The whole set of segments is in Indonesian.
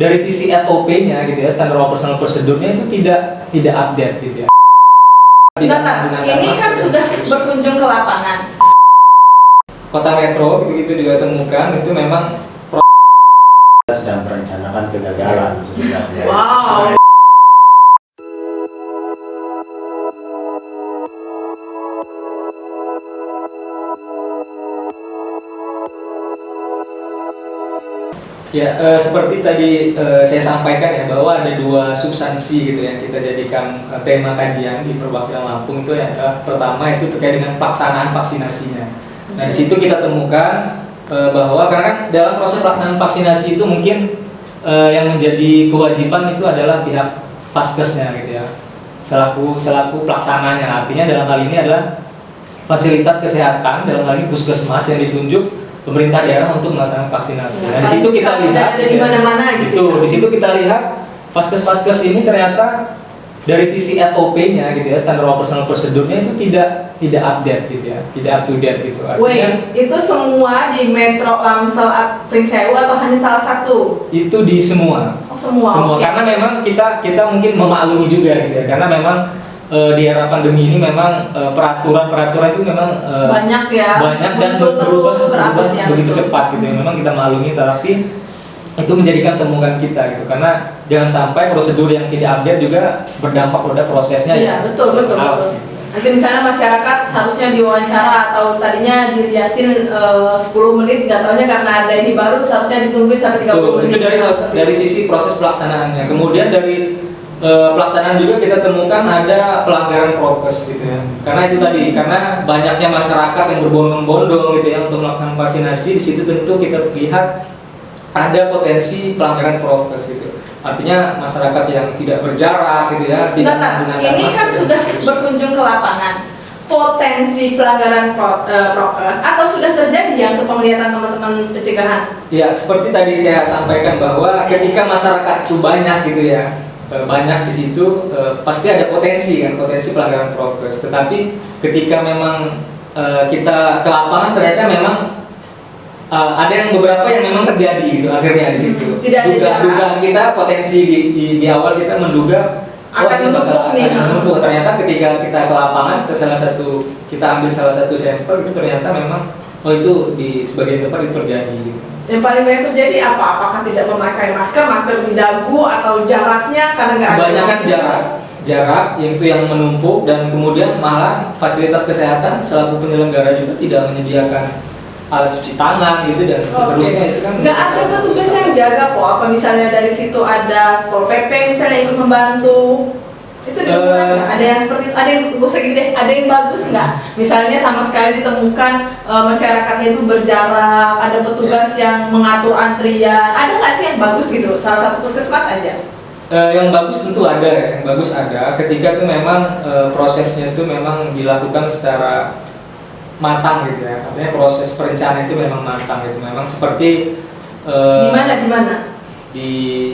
dari sisi SOP-nya gitu ya, standar operasional prosedurnya itu tidak update gitu ya. Bentar, ini kan sudah berkunjung ke lapangan. Kota Metro gitu-gitu juga temukan itu memang sedang merencanakan kegagalan sebenarnya. Wow. ya seperti tadi saya sampaikan ya, bahwa ada dua substansi gitu yang kita jadikan tema kajian di Perwakilan Lampung itu ya. Pertama itu terkait dengan pelaksanaan vaksinasinya. Nah di situ kita temukan bahwa karena kan dalam proses pelaksanaan vaksinasi itu mungkin yang menjadi kewajiban itu adalah pihak Vaskesnya gitu ya, selaku pelaksananya. Artinya dalam hal ini adalah fasilitas kesehatan, dalam hal ini puskesmas yang ditunjuk pemerintah daerah untuk melaksanakan vaksinasi. Nah, di situ kita lihat ada di mana-mana gitu. Di situ kita lihat vaskes ini ternyata dari sisi SOP-nya gitu ya, standar operasional prosedurnya itu tidak update gitu ya, tidak up to date gitu. Artinya, itu semua di Metro Lamsel Pringsewu atau hanya salah satu? Itu di semua. Oh, semua. Okay. Karena memang kita mungkin memaklumi juga gitu ya, karena memang di era pandemi ini memang peraturan itu memang banyak dan berubah begitu cepat gitu ya. Memang kita maklumi, tapi itu menjadikan temuan kita gitu, karena jangan sampai prosedur yang tidak update juga berdampak pada prosesnya. Iya, betul. Nanti misalnya masyarakat seharusnya diwawancara atau tadinya dilihatin 10 menit, nggak taunya karena ada ini baru seharusnya ditungguin sampai 30 menit. Itu dari sisi proses pelaksanaannya. Kemudian dari pelaksanaan juga kita temukan ada pelanggaran prokes gitu ya. Karena itu tadi, karena banyaknya masyarakat yang berbondong-bondong gitu ya untuk melaksanakan vaksinasi, di situ tentu kita lihat ada potensi pelanggaran prokes gitu. Artinya masyarakat yang tidak berjarak gitu ya, tidak menggunakan ini masker. kan sudah berkunjung ke lapangan. Potensi pelanggaran prokes atau sudah terjadi yang sepenglihatan teman-teman pencegahan? Ya, seperti tadi saya sampaikan bahwa ketika masyarakat itu banyak gitu ya, banyak di situ pasti ada potensi pelanggaran prokes. Tetapi ketika memang kita ke lapangan ternyata memang ada yang beberapa yang memang terjadi gitu akhirnya di situ. Dugaan kita potensi di awal kita menduga akan menumpuk. Ternyata ketika kita ke lapangan kita ambil salah satu sampel itu ternyata memang itu di sebagian tempat itu terjadi gitu. Yang paling banyak terjadi apa? Apakah tidak memakai masker di dagu atau jaraknya karena nggak ada? Kebanyakan jarak itu yang menumpuk, dan kemudian malah fasilitas kesehatan selaku penyelenggara juga tidak menyediakan alat cuci tangan gitu dan seterusnya. Itu kan nggak ada petugas yang jaga kok. Apa misalnya dari situ ada Pol PP misalnya ikut membantu? Itu ditemukan nggak? Ada yang seperti itu, ada yang bagus nggak? Misalnya sama sekali ditemukan masyarakatnya itu berjarak, ada petugas yang mengatur antrian, ada nggak sih yang bagus gitu? Salah satu puskesmas aja. Yang bagus tentu ada ya, yang bagus ada. Ketika itu memang prosesnya itu memang dilakukan secara matang gitu ya. Artinya proses perencanaan itu memang matang gitu. Memang seperti di mana?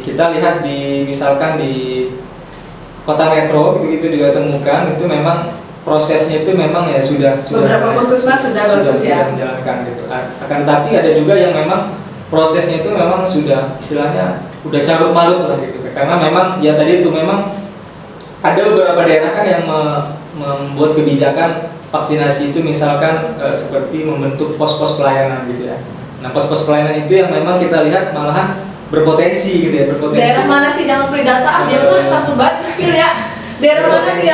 Kita lihat misalkan di Kota Metro gitu juga temukan itu memang prosesnya itu memang ya sudah beberapa puskesmas sudah menjalankan gitu. Akan tetapi ada juga yang memang prosesnya itu memang sudah istilahnya udah carut marut lah gitu. Karena memang ya tadi itu memang ada beberapa daerah kan yang membuat kebijakan vaksinasi itu misalkan seperti membentuk pos-pos pelayanan gitu ya. Nah, pos-pos pelayanan itu yang memang kita lihat malahan berpotensi gitu ya, Daerah mana sih, jangan beri data, dia mah takut banget spill ya. Daerah mana sih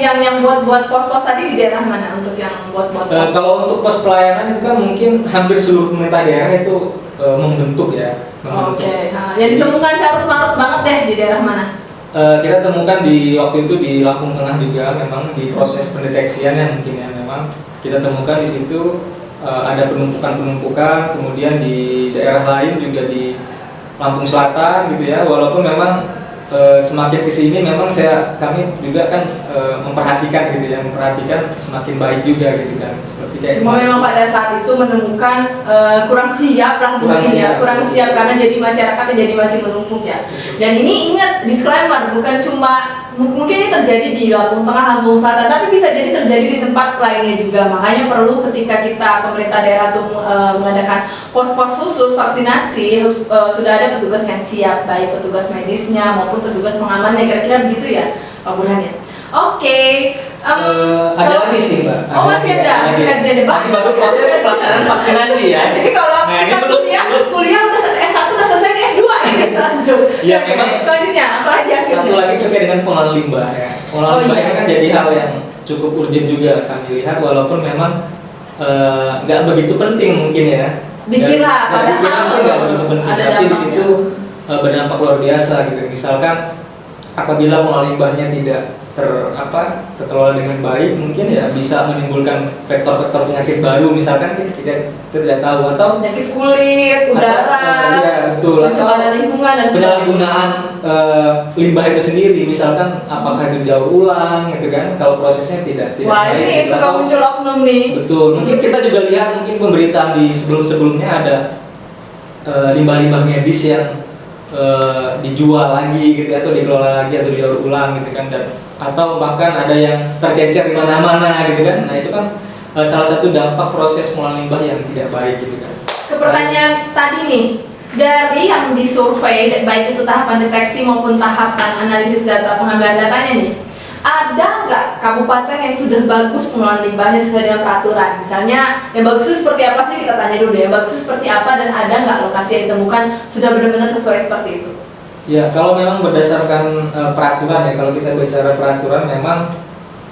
yang buat pos-pos tadi, di daerah mana untuk yang buat pos? Kalau untuk pos pelayanan itu kan mungkin hampir seluruh pemerintah daerah itu membentuk ya. Oke. Yang ditemukan carut marut banget deh di daerah mana? Kita temukan di waktu itu di Lampung Tengah juga, memang di proses pendeteksiannya mungkin ya, memang kita temukan di situ ada penumpukan, kemudian di daerah lain juga di Lampung Selatan gitu ya. Walaupun memang semakin kesini memang kami juga kan memperhatikan semakin baik juga gitu kan, seperti kayak cuma memang pada saat itu menemukan kurang siap karena jadi masyarakatnya jadi masih menumpuk ya. Dan ini ingat disclaimer, bukan cuma mungkin ini terjadi di Lampung Tengah, Lampung Selatan, tapi bisa jadi terjadi di tempat lainnya juga. Makanya perlu ketika pemerintah daerah tuh mengadakan pos-pos khusus vaksinasi, sudah ada petugas yang siap, baik petugas medisnya maupun petugas pengamannya. Kira-kira begitu ya, Pak Burhan ya. Oke. Ada lagi sih Mbak. Oh masih ada kajian debat. Nanti baru proses pelaksanaan vaksinasi ya. Jadi kalau Nah, kita ini kuliah udah S1 udah selesai, S2 lanjut. Iya, Oke, memang. selanjutnya apa lagi hasilnya? Satu lagi terkait dengan pengelolaan limbah ya. Pengelolaan limbah ini kan jadi hal yang cukup urgent juga kami lihat, walaupun memang nggak begitu penting mungkin ya. Dikira padahal dikira mungkin nggak begitu penting, ada tapi di dampaknya. situ berdampak luar biasa gitu. Misalkan apabila pengelolaan limbahnya tidak terkelola dengan baik, mungkin ya bisa menimbulkan vektor-vektor penyakit baru, misalkan kita tidak tahu, atau penyakit kulit, udara, ya, betul, pencemaran lingkungan dan penyalahgunaan limbah itu sendiri, misalkan apakah itu daur ulang gitu kan, kalau prosesnya tidak wah baik, ini gitu. suka muncul oknum nih. Betul, mungkin kita juga lihat mungkin pemberitaan di sebelumnya ada limbah-limbah medis yang dijual lagi gitu ya, atau dikelola lagi atau didaur ulang gitu kan, dan atau bahkan ada yang tercecer di mana-mana gitu kan. Nah itu kan salah satu dampak proses pengolahan limbah yang tidak baik gitu kan. Ke pertanyaan tadi nih, dari yang disurvei baik itu tahapan deteksi maupun tahapan analisis data pengambilan datanya nih, ada nggak kabupaten yang sudah bagus pengelolaan limbahnya sesuai dengan peraturan? Misalnya yang bagus itu seperti apa sih, kita tanya dulu deh, yang bagus itu seperti apa, dan ada nggak lokasi yang ditemukan sudah benar-benar sesuai seperti itu? Ya, kalau memang berdasarkan peraturan ya, kalau kita bicara peraturan, memang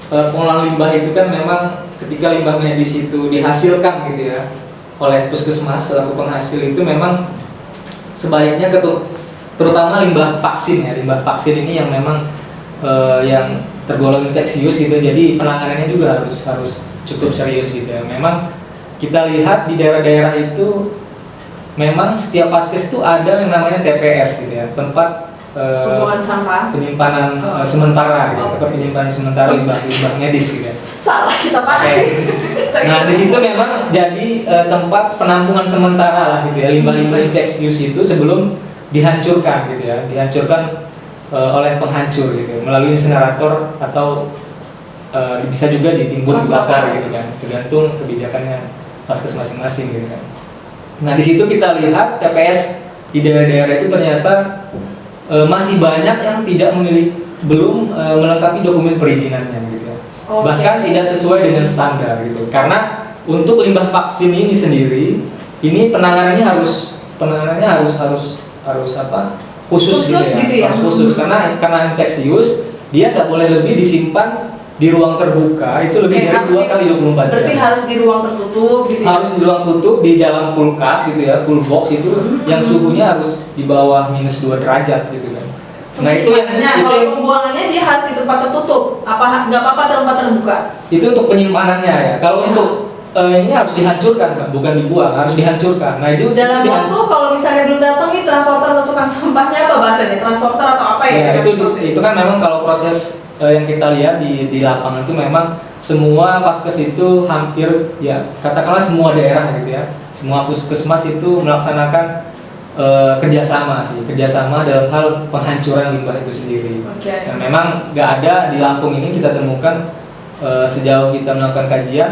pengelolaan limbah itu kan memang ketika limbah medis itu dihasilkan gitu ya oleh puskesmas selaku penghasil, itu memang sebaiknya terutama limbah vaksin ya, limbah vaksin ini yang memang yang tergolong infeksius gitu, jadi penanganannya juga harus cukup serius gitu ya. Memang kita lihat di daerah-daerah itu memang setiap vaskes itu ada yang namanya TPS gitu ya, tempat Pembuangan sampah, penyimpanan sementara gitu, tempat penyimpanan sementara limbah medis gitu ya. salah kita pakai. Nah di situ memang jadi tempat penampungan sementara lah gitu ya, limbah-limbah infeksius itu sebelum dihancurkan gitu ya, dihancurkan oleh penghancur gitu, melalui insinerator atau bisa juga ditimbun dibakar gitu kan, tergantung kebijakannya vaskes masing-masing gitu kan. Nah di situ kita lihat TPS di daerah-daerah itu ternyata masih banyak yang belum melengkapi dokumen perizinannya gitu ya. Oke. Bahkan tidak sesuai dengan standar gitu. Karena untuk limbah vaksin ini sendiri, ini penanganannya harus khusus gitu ya. Harus khusus karena infeksius, dia nggak boleh lebih disimpan di ruang terbuka itu lebih dari 2 kali 24 jam. Berarti harus di ruang tertutup gitu ya? Harus di ruang tutup, di dalam kulkas gitu ya, full box itu yang suhunya harus di bawah -2 derajat gitu kan. Nah itu kalau pembuangannya dia harus di tempat tertutup, nggak apa-apa tempat terbuka? Itu untuk penyimpanannya ya. Kalau untuk ini harus dihancurkan Pak, bukan dibuang, harus dihancurkan. Nah itu dalam waktu kalau misalnya belum datang nih transporter atau tukang sampahnya apa bahasanya, transporter atau apa ya? Ya itu kan memang kalau proses yang kita lihat di lapangan itu memang semua vaskes itu hampir ya katakanlah semua daerah gitu ya, semua puskesmas itu melaksanakan kerjasama dalam hal penghancuran limbah itu sendiri. Okay. Dan memang nggak ada di Lampung ini kita temukan sejauh kita melakukan kajian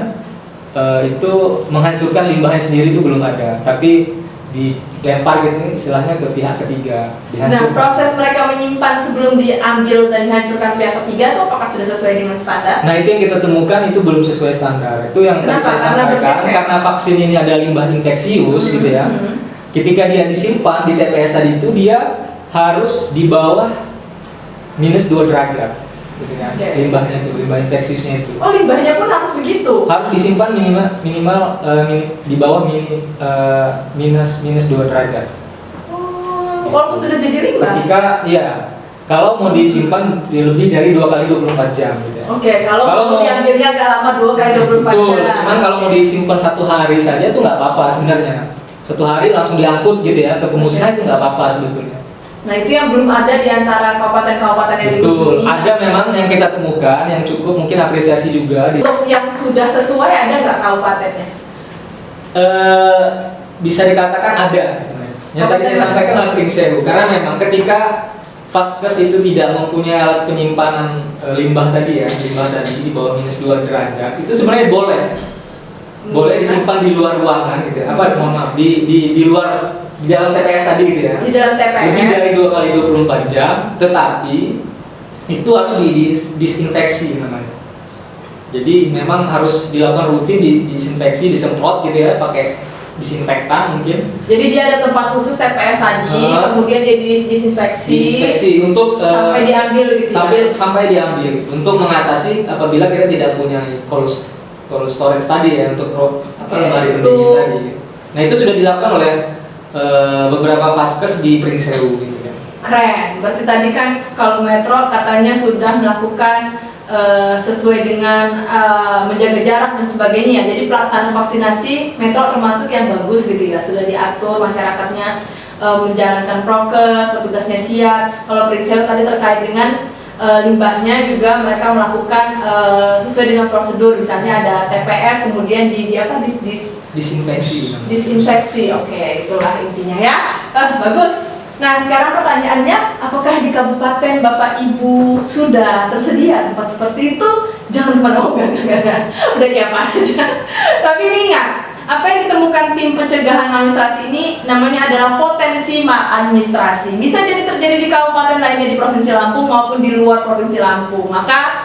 itu menghancurkan limbahnya sendiri itu belum ada, tapi dilempar gitu istilahnya ke pihak ketiga, dihancurkan. Nah, proses mereka menyimpan sebelum diambil dan dihancurkan pihak ketiga itu apakah sudah sesuai dengan standar? Nah, itu yang kita temukan itu belum sesuai standar. Itu yang tadi saya sampaikan, karena vaksin ini ada limbah infeksius gitu ya. Ketika dia disimpan di TPS tadi itu dia harus di bawah -2 derajat gitu kan. Limbahnya itu, limbah infeksiusnya itu. Oh, limbahnya pun harus begitu. Harus disimpan minimal di bawah -2 derajat. Oh, walaupun sudah jadi limbah. Kalau mau disimpan lebih dari 2 kali 24 jam gitu ya. Oke, kalau mau diambilnya agak lama 2 kali 24 jam. Cuman kalau mau disimpan 1 hari saja itu nggak apa-apa sebenarnya. 1 hari langsung diangkut gitu ya ke pemusnahan itu nggak apa-apa sebetulnya. Nah itu yang belum ada di antara kabupaten-kabupaten yang dikunjungi. Ada memang yang kita temukan yang cukup mungkin apresiasi juga. Untuk yang sudah sesuai ada nggak kabupatennya? Bisa dikatakan ada sih sebenarnya. Yang tadi saya sampaikan adalah Pringsewu, karena memang ketika Vaskes itu tidak mempunyai alat penyimpanan limbah tadi di bawah -2 derajat, itu sebenarnya boleh disimpan di luar ruangan gitu ya. Mohon maaf, di luar, di dalam TPS tadi gitu ya. Di dalam TPS. Lebih dari 2 kali 24 jam, tetapi itu harus disinfeksi namanya. Jadi memang harus dilakukan rutin, disinfeksi, disemprot gitu ya, pakai disinfektan mungkin. Jadi dia ada tempat khusus TPS tadi, kemudian dia disinfeksi untuk sampai diambil gitu. Sampai diambil untuk mengatasi apabila kita tidak punya cold storage tadi ya, untuk lemari pendingin tadi. Nah, itu sudah dilakukan oleh beberapa vaskes di Pringsewu gitu ya. Keren. Berarti tadi kan kalau Metro katanya sudah melakukan sesuai dengan menjaga jarak dan sebagainya. Jadi pelaksanaan vaksinasi Metro termasuk yang bagus gitu ya, sudah diatur masyarakatnya menjalankan prokes, petugasnya siap. Kalau Pringsewu tadi terkait dengan limbahnya juga mereka melakukan sesuai dengan prosedur, misalnya ada TPS kemudian disinfeksi. Oke, itulah intinya ya. Bagus. Nah, sekarang pertanyaannya, apakah di kabupaten Bapak Ibu sudah tersedia tempat seperti itu? Jangan kemana-mana, udah kayak apa aja. Tapi ingat, apa yang ditemukan tim pencegahan maladministrasi ini namanya adalah potensi maladministrasi. Bisa jadi terjadi di kabupaten lainnya di Provinsi Lampung maupun di luar Provinsi Lampung. Maka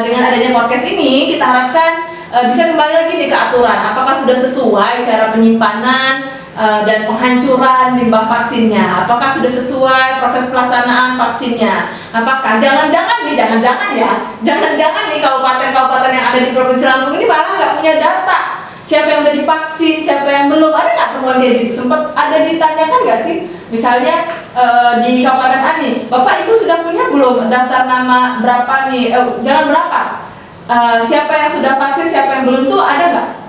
dengan adanya podcast ini, kita harapkan bisa kembali lagi nih ke aturan. Apakah sudah sesuai cara penyimpanan dan penghancuran limbah vaksinnya, apakah sudah sesuai proses pelaksanaan vaksinnya, apakah jangan-jangan nih kabupaten-kabupaten yang ada di Provinsi Lampung ini malah nggak punya data siapa yang udah divaksin, siapa yang belum. Ada nggak temuan kayak gitu? Sempat ada ditanyakan nggak sih, misalnya di Kabupaten Ani, Bapak Ibu sudah punya belum daftar nama berapa nih, jangan berapa, siapa yang sudah vaksin, siapa yang belum tuh ada nggak?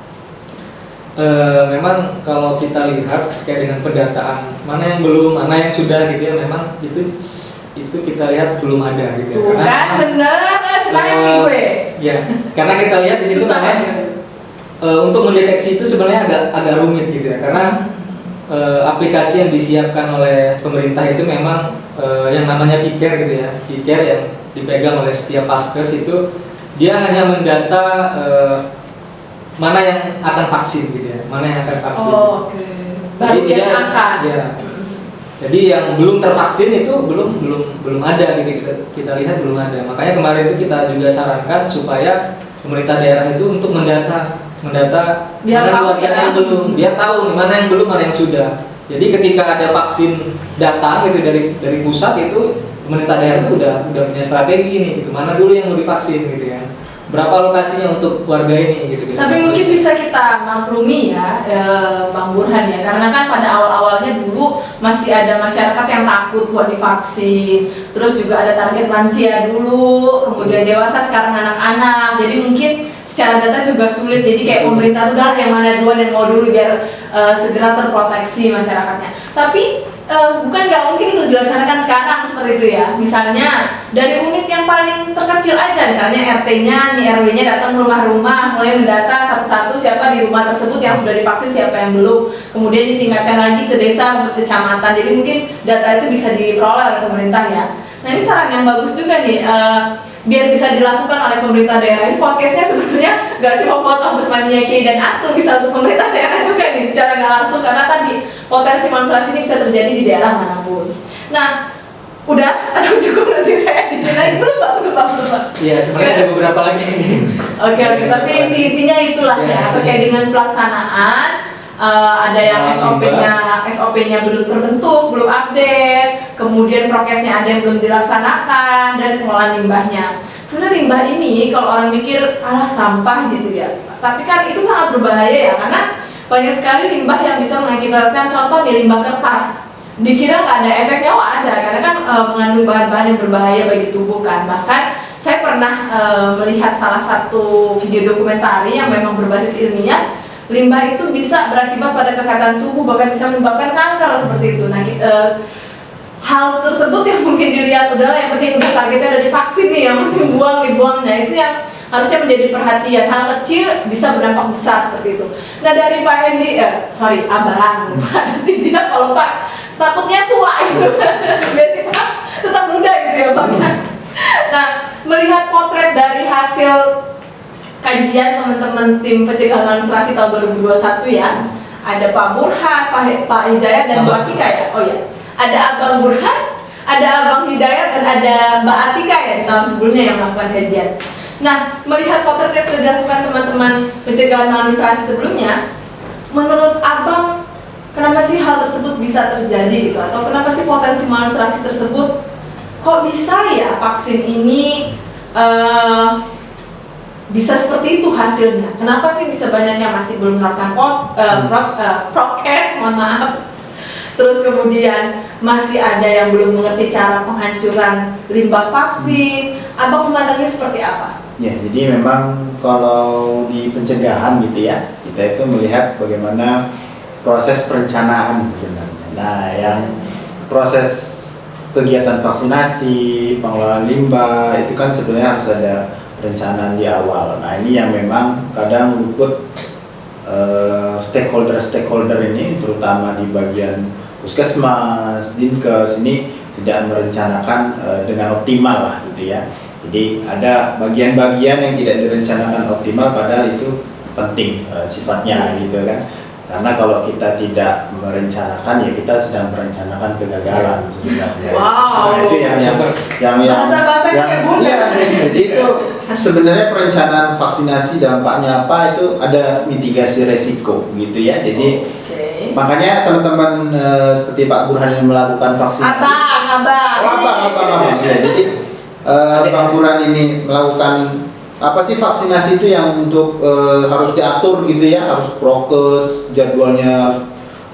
Memang kalau kita lihat kayak dengan pendataan mana yang belum, mana yang sudah gitu ya, memang itu kita lihat belum ada gitu ya. Bukan bener, ceritanya gue. Ya, karena kita lihat di situ namanya untuk mendeteksi itu sebenarnya agak rumit gitu ya, karena aplikasi yang disiapkan oleh pemerintah itu memang yang namanya Piker gitu ya, Piker yang dipegang oleh setiap vaskes itu dia hanya mendata mana yang akan vaksin gitu ya, mana yang akan vaksin. Oke. Baru yang angka. Ya. Jadi yang belum tervaksin itu belum ada gitu, kita lihat belum ada. Makanya kemarin itu kita juga sarankan supaya pemerintah daerah itu untuk mendata biar mana keluarganya yang belum, biar tahu nih mana yang belum, mana yang sudah. Jadi ketika ada vaksin datang gitu dari pusat, itu pemerintah daerah itu udah punya strategi nih, gitu. Mana dulu yang mau divaksin gitu ya. Berapa lokasinya untuk warga ini gitu. Tapi mungkin bisa kita maklumi ya, Bang Burhan ya, karena kan pada awal-awalnya dulu masih ada masyarakat yang takut buat divaksin, terus juga ada target lansia dulu, kemudian dewasa, sekarang anak-anak. Jadi mungkin secara data juga sulit, jadi kayak pemerintah udah yang mana duluan yang mau dulu biar segera terproteksi masyarakatnya. Tapi bukan nggak mungkin untuk dilaksanakan sekarang seperti itu ya. Misalnya dari unit yang paling terkecil aja, misalnya RT-nya, nih RW-nya datang ke rumah-rumah, mulai mendata satu-satu siapa di rumah tersebut yang sudah divaksin, siapa yang belum. Kemudian ditingkatkan lagi ke desa, ke kecamatan. Jadi mungkin data itu bisa diperoleh oleh pemerintah ya. Nah, ini saran yang bagus juga nih, biar bisa dilakukan oleh pemerintah daerah. Ini podcastnya sebenarnya nggak cuma buat Ombudsman Kiai dan Atu, bisa untuk pemerintah daerah juga nih secara nggak langsung, karena tadi potensi maladministrasi ini bisa terjadi di daerah manapun. Nah, udah atau cukup nanti saya dinilai belum Pak? Iya, sebenarnya ada beberapa lagi. Oke, tapi intinya itulah ya, terkait dengan pelaksanaan. Ada yang SOP-nya belum terbentuk, belum update, kemudian prokesnya ada yang belum dilaksanakan, dan pengelolaan limbahnya. Sebenarnya limbah ini kalau orang mikir sampah gitu ya, tapi kan itu sangat berbahaya ya, karena banyak sekali limbah yang bisa mengakibatkan, contoh di limbah kertas, dikira nggak ada efeknya, ada, karena kan mengandung bahan-bahan yang berbahaya bagi tubuh kan. Bahkan saya pernah melihat salah satu video dokumentari yang memang berbasis ilmiah. Limbah itu bisa berakibat pada kesehatan tubuh, bahkan bisa menyebabkan kanker seperti itu. Nah, hal tersebut yang mungkin dilihat udahlah, yang penting udah targetnya udah divaksin nih, yang penting dibuang. Nah, itu yang harusnya menjadi perhatian. Hal kecil bisa berdampak besar seperti itu. Nah, dari Pak Hendi, Abang, Pak Hendi dia kalau Pak takutnya tua gitu, biar kita tetap muda kajian teman-teman tim pencegahan maladministrasi tahun 2021 ya. Ada Pak Burhan, Pak Hidayat dan Mbak Atika ya. Oh ya, ada Abang Burhan, ada Abang Hidayat dan ada Mbak Atika ya di tahun sebelumnya yang melakukan kajian. Nah, melihat potret yang sudah dilakukan teman-teman pencegahan maladministrasi sebelumnya, menurut Abang kenapa sih hal tersebut bisa terjadi gitu? Atau kenapa sih potensi maladministrasi tersebut kok bisa ya vaksin ini bisa seperti itu hasilnya? Kenapa sih bisa banyaknya masih belum melakukan prokes, mohon maaf. Terus kemudian masih ada yang belum mengerti cara penghancuran limbah vaksin. Abang memandangnya seperti apa? Ya, jadi memang kalau di pencegahan gitu ya, kita itu melihat bagaimana proses perencanaan sebenarnya. Nah, yang proses kegiatan vaksinasi, pengelolaan limbah itu kan sebenarnya harus ada perencanaan di awal. Nah, ini yang memang kadang luput stakeholder ini, terutama di bagian puskesmas, dinkes ini tidak merencanakan dengan optimal lah gitu ya. Jadi ada bagian-bagian yang tidak direncanakan optimal padahal itu penting sifatnya gitu kan. Karena kalau kita tidak merencanakan ya kita sedang merencanakan kegagalan sebenarnya. Wow. Nah, itu yang bahasa-bahasanya ya, jadi itu sebenarnya perencanaan vaksinasi dampaknya apa itu ada mitigasi resiko gitu ya. Jadi makanya teman-teman seperti Pak Burhan yang melakukan vaksinasi. Abang. Ya, jadi Bang Burhan ini melakukan apa sih vaksinasi itu yang untuk harus diatur gitu ya, harus prokes, jadwalnya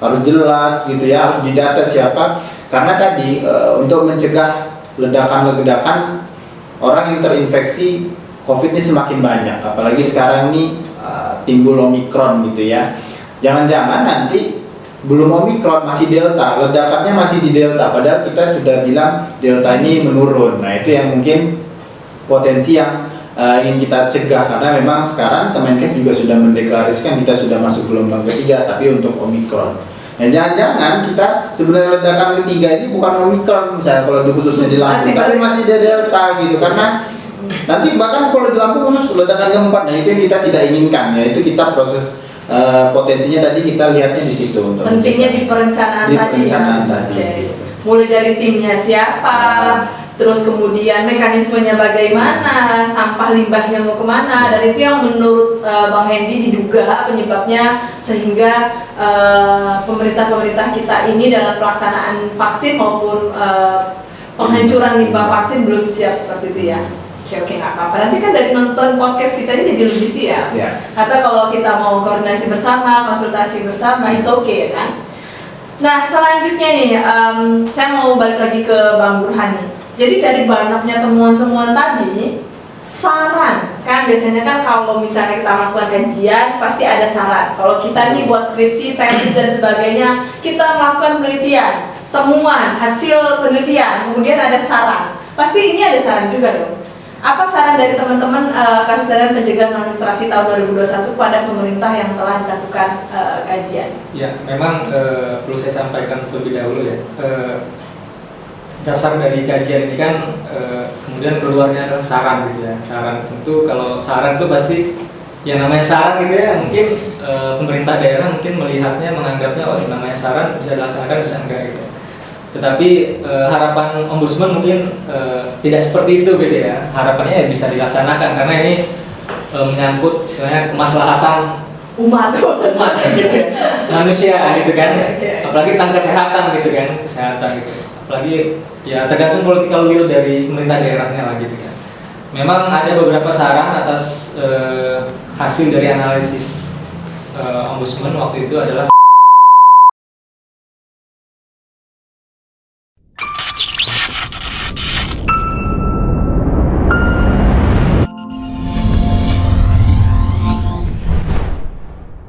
harus jelas gitu ya, harus didata siapa. Karena tadi untuk mencegah ledakan-ledakan orang yang terinfeksi COVID ini semakin banyak, apalagi sekarang ini timbul Omikron gitu ya. Jangan-jangan nanti belum Omikron masih Delta, ledakannya masih di Delta, padahal kita sudah bilang Delta ini menurun. Nah itu yang mungkin potensi yang ingin kita cegah, karena memang sekarang Kemenkes juga sudah mendeklarasikan kita sudah masuk gelombang ketiga tapi untuk Omikron. Nah jangan-jangan kita sebenarnya ledakan ketiga ini bukan Omikron misalnya kalau khususnya di Lampung, tapi masih di Delta gitu, karena nanti bahkan kalau di Lampung khusus ledakan keempat. Nah itu yang kita tidak inginkan ya, itu kita proses potensinya tadi kita lihatnya di situ. Pentingnya di perencanaan tadi. Okay. Mulai dari timnya siapa, terus kemudian mekanismenya bagaimana, sampah limbahnya mau kemana, dan itu yang menurut Bang Hendy diduga penyebabnya sehingga pemerintah-pemerintah kita ini dalam pelaksanaan vaksin maupun penghancuran limbah vaksin belum siap seperti itu ya. Oke, nggak apa-apa. Nanti kan dari nonton podcast kita ini jadi lebih siap. Kata kalau kita mau koordinasi bersama, konsultasi bersama, it's okay kan. Nah selanjutnya nih, saya mau balik lagi ke Bang Burhan nih. Jadi dari banyaknya temuan-temuan tadi, saran kan biasanya kan kalau misalnya kita melakukan kajian pasti ada saran. Kalau kita nih buat skripsi, tesis dan sebagainya, kita melakukan penelitian, temuan, hasil penelitian, kemudian ada saran. Pasti ini ada saran juga dong. Apa saran dari teman-teman Kesadaran Pencegahan Maladministrasi tahun 2021 kepada pemerintah yang telah dilakukan kajian? Ya, memang perlu saya sampaikan terlebih dahulu ya. Dasar dari kajian ini kan kemudian keluarnya adalah saran gitu ya. Saran tentu kalau saran itu pasti yang namanya saran gitu ya, mungkin pemerintah daerah mungkin melihatnya, menganggapnya oh ini namanya saran bisa dilaksanakan bisa enggak gitu. Tetapi harapan Ombudsman mungkin tidak seperti itu gitu ya. Harapannya ya bisa dilaksanakan karena ini menyangkut istilahnya kemaslahatan umat gitu ya. Manusia gitu kan. Apalagi tentang kesehatan gitu kan, kesehatan gitu. Apalagi ya tergantung political will dari pemerintah daerahnya lah gitu kan. Memang ada beberapa saran atas hasil dari analisis Ombudsman waktu itu adalah